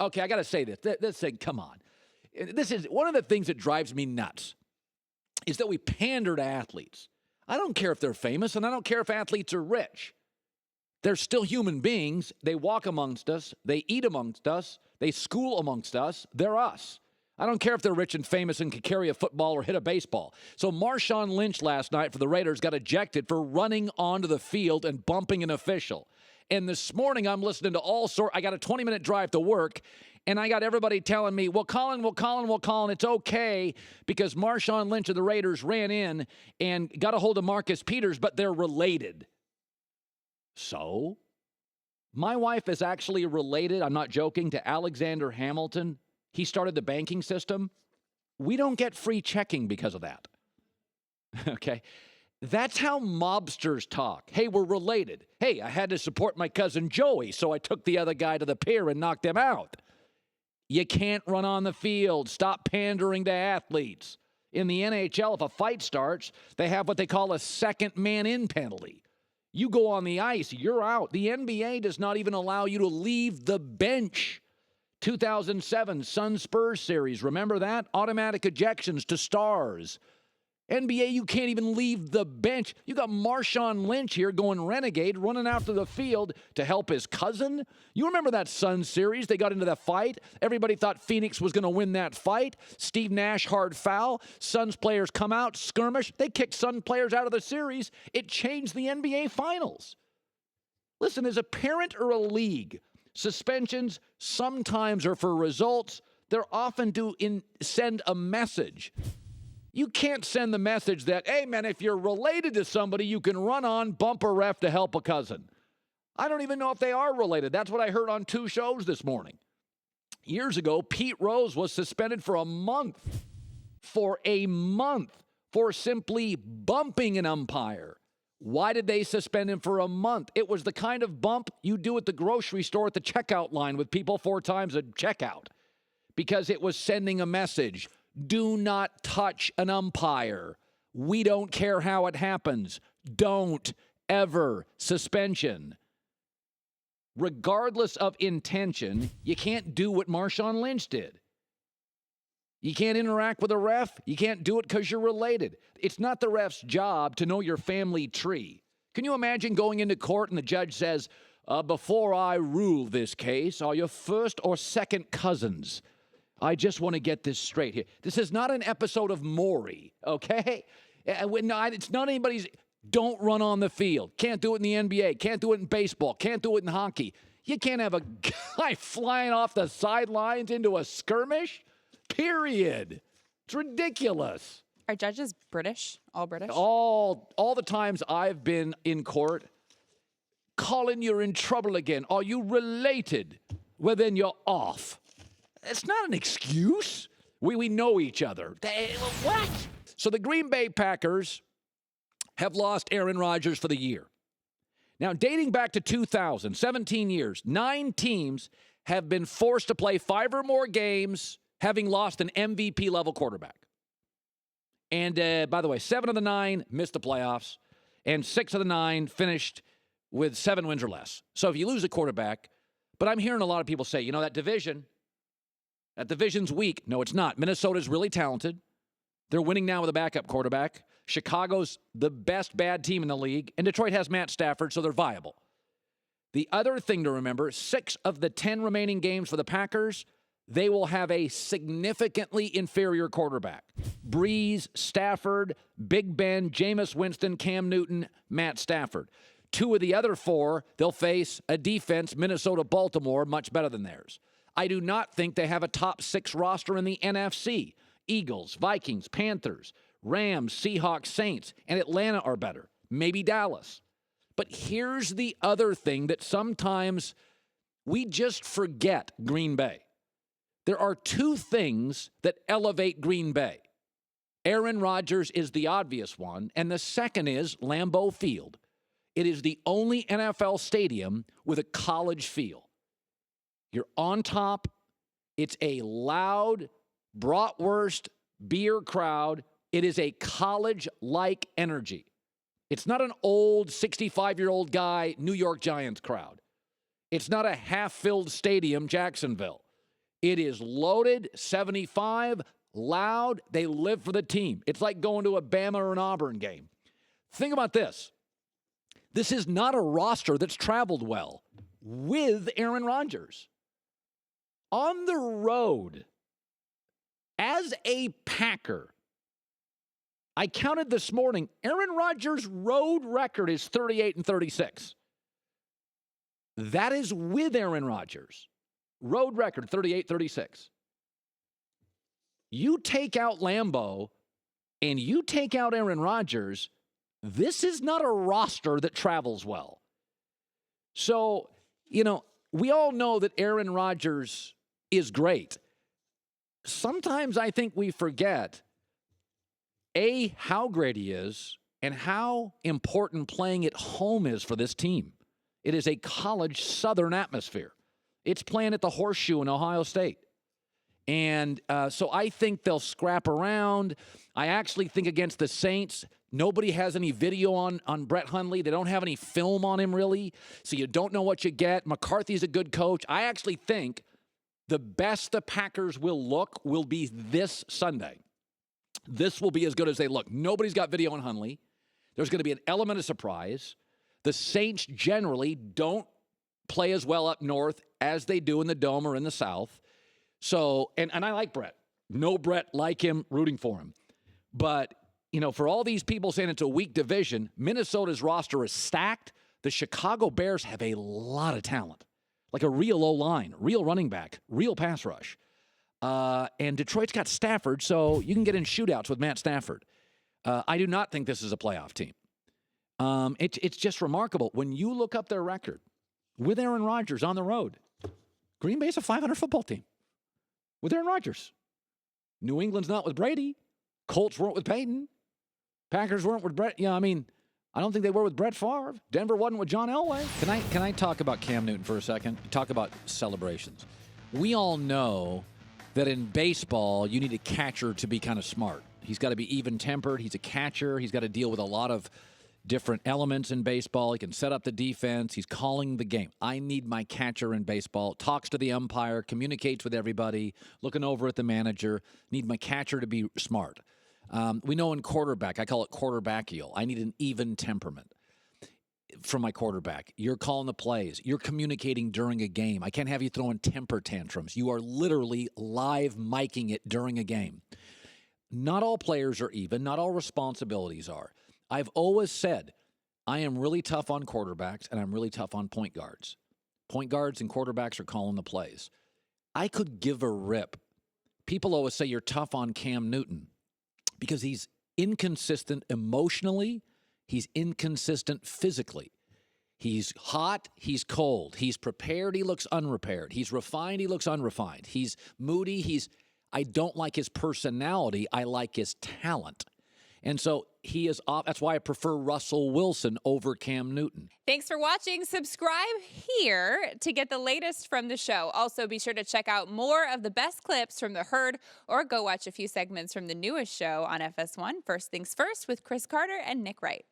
Okay, I got to say this. This thing, come on. This is one of the things that drives me nuts is that we pander to athletes. I don't care if they're famous, and I don't care if athletes are rich. They're still human beings. They walk amongst us. They eat amongst us. They school amongst us. They're us. I don't care if they're rich and famous and can carry a football or hit a baseball. So Marshawn Lynch last night for the Raiders got ejected for running onto the field and bumping an official. And this morning I'm listening to all sorts. I got a 20-minute drive to work, and I got everybody telling me, well, Colin, it's okay because Marshawn Lynch of the Raiders ran in and got a hold of Marcus Peters, but they're related. So my wife is actually related, I'm not joking, to Alexander Hamilton. He started the banking system. We don't get free checking because of that. Okay? That's how mobsters talk. Hey, we're related. Hey, I had to support my cousin Joey, so I took the other guy to the pier and knocked him out. You can't run on the field. Stop pandering to athletes. In the NHL, if a fight starts, they have what they call a second man-in penalty. You go on the ice, you're out. The NBA does not even allow you to leave the bench. 2007 Suns-Spurs series, remember that? Automatic ejections to stars. NBA, you can't even leave the bench. You got Marshawn Lynch here going renegade, running out to the field to help his cousin. You remember that Suns series? They got into that fight. Everybody thought Phoenix was going to win that fight. Steve Nash, hard foul. Suns players come out, skirmish. They kicked Suns players out of the series. It changed the NBA Finals. Listen, as a parent or a league, suspensions sometimes are for results. They're often to send a message. You can't send the message that, hey, man, if you're related to somebody, you can run on, bump a ref to help a cousin. I don't even know if they are related. That's what I heard on 2 shows this morning. Years ago, Pete Rose was suspended for a month. For simply bumping an umpire. Why did they suspend him for a month? It was the kind of bump you do at the grocery store at the checkout line with people 4 times a checkout. Because it was sending a message. Do not touch an umpire. We don't care how it happens. Don't ever. Suspension. Regardless of intention, you can't do what Marshawn Lynch did. You can't interact with a ref. You can't do it because you're related. It's not the ref's job to know your family tree. Can you imagine going into court and the judge says, before I rule this case, are you first or second cousins? I just want to get this straight here. This is not an episode of Maury, okay? It's not anybody's. Don't run on the field. Can't do it in the NBA. Can't do it in baseball. Can't do it in hockey. You can't have a guy flying off the sidelines into a skirmish, period. It's ridiculous. Are judges British? All British? All the times I've been in court, Colin, you're in trouble again. Are you related? Well, then you're off. It's not an excuse. We know each other. What? So the Green Bay Packers have lost Aaron Rodgers for the year. Now, dating back to 2000, 17 years, 9 teams have been forced to play 5 or more games having lost an MVP-level quarterback. And, by the way, 7 of the 9 missed the playoffs, and 6 of the 9 finished with 7 wins or less. So if you lose a quarterback, but I'm hearing a lot of people say, that division's weak. No, it's not. Minnesota's really talented. They're winning now with a backup quarterback. Chicago's the best bad team in the league, and Detroit has Matt Stafford, so they're viable. The other thing to remember, 6 of the 10 remaining games for the Packers, they will have a significantly inferior quarterback. Breeze, Stafford, Big Ben, Jameis Winston, Cam Newton, Matt Stafford. 2 of the other 4, they'll face a defense, Minnesota, Baltimore, much better than theirs. I do not think they have a top 6 roster in the NFC. Eagles, Vikings, Panthers, Rams, Seahawks, Saints, and Atlanta are better. Maybe Dallas. But here's the other thing that sometimes we just forget Green Bay. There are 2 things that elevate Green Bay. Aaron Rodgers is the obvious one, and the second is Lambeau Field. It is the only NFL stadium with a college feel. You're on top. It's a loud, bratwurst, beer crowd. It is a college-like energy. It's not an old 65-year-old guy New York Giants crowd. It's not a half-filled stadium, Jacksonville. It is loaded, 75, loud. They live for the team. It's like going to a Bama or an Auburn game. Think about this. This is not a roster that's traveled well with Aaron Rodgers. On the road, as a Packer, I counted this morning, Aaron Rodgers' road record is 38-36. That is with Aaron Rodgers. Road record, 38-36. You take out Lambeau and you take out Aaron Rodgers, this is not a roster that travels well. So, we all know that Aaron Rodgers is great. Sometimes I think we forget, A, how great he is and how important playing at home is for this team. It is a college Southern atmosphere. It's playing at the Horseshoe in Ohio State. And so I think they'll scrap around. I actually think against the Saints, nobody has any video on Brett Hundley. They don't have any film on him, really. So you don't know what you get. McCarthy's a good coach. I actually think the best the Packers will look will be this Sunday. This will be as good as they look. Nobody's got video on Hundley. There's going to be an element of surprise. The Saints generally don't play as well up north as they do in the Dome or in the South. So, and I like Brett. No Brett, like him, rooting for him. But, for all these people saying it's a weak division, Minnesota's roster is stacked. The Chicago Bears have a lot of talent, like a real O-line, real running back, real pass rush. And Detroit's got Stafford, so you can get in shootouts with Matt Stafford. I do not think this is a playoff team. It's just remarkable. When you look up their record with Aaron Rodgers on the road, Green Bay's a 500 football team with Aaron Rodgers. New England's not with Brady. Colts weren't with Peyton. Packers weren't with Brett. I don't think they were with Brett Favre. Denver wasn't with John Elway. Can I talk about Cam Newton for a second? Talk about celebrations. We all know that in baseball, you need a catcher to be kind of smart. He's got to be even-tempered. He's a catcher. He's got to deal with a lot of different elements in baseball. He can set up the defense. He's calling the game. I need my catcher in baseball. Talks to the umpire, communicates with everybody, looking over at the manager. Need my catcher to be smart. We know in quarterback, I call it quarterbackial. I need an even temperament from my quarterback. You're calling the plays. You're communicating during a game. I can't have you throwing temper tantrums. You are literally live miking it during a game. Not all players are even. Not all responsibilities are. I've always said I am really tough on quarterbacks and I'm really tough on point guards. Point guards and quarterbacks are calling the plays. I could give a rip. People always say you're tough on Cam Newton because he's inconsistent emotionally. He's inconsistent physically. He's hot, he's cold. He's prepared, he looks unprepared. He's refined, he looks unrefined. He's moody, I don't like his personality, I like his talent. And so he is off. That's why I prefer Russell Wilson over Cam Newton. Thanks for watching. Subscribe here to get the latest from the show. Also, be sure to check out more of the best clips from The Herd or go watch a few segments from the newest show on FS1, First Things First with Chris Carter and Nick Wright.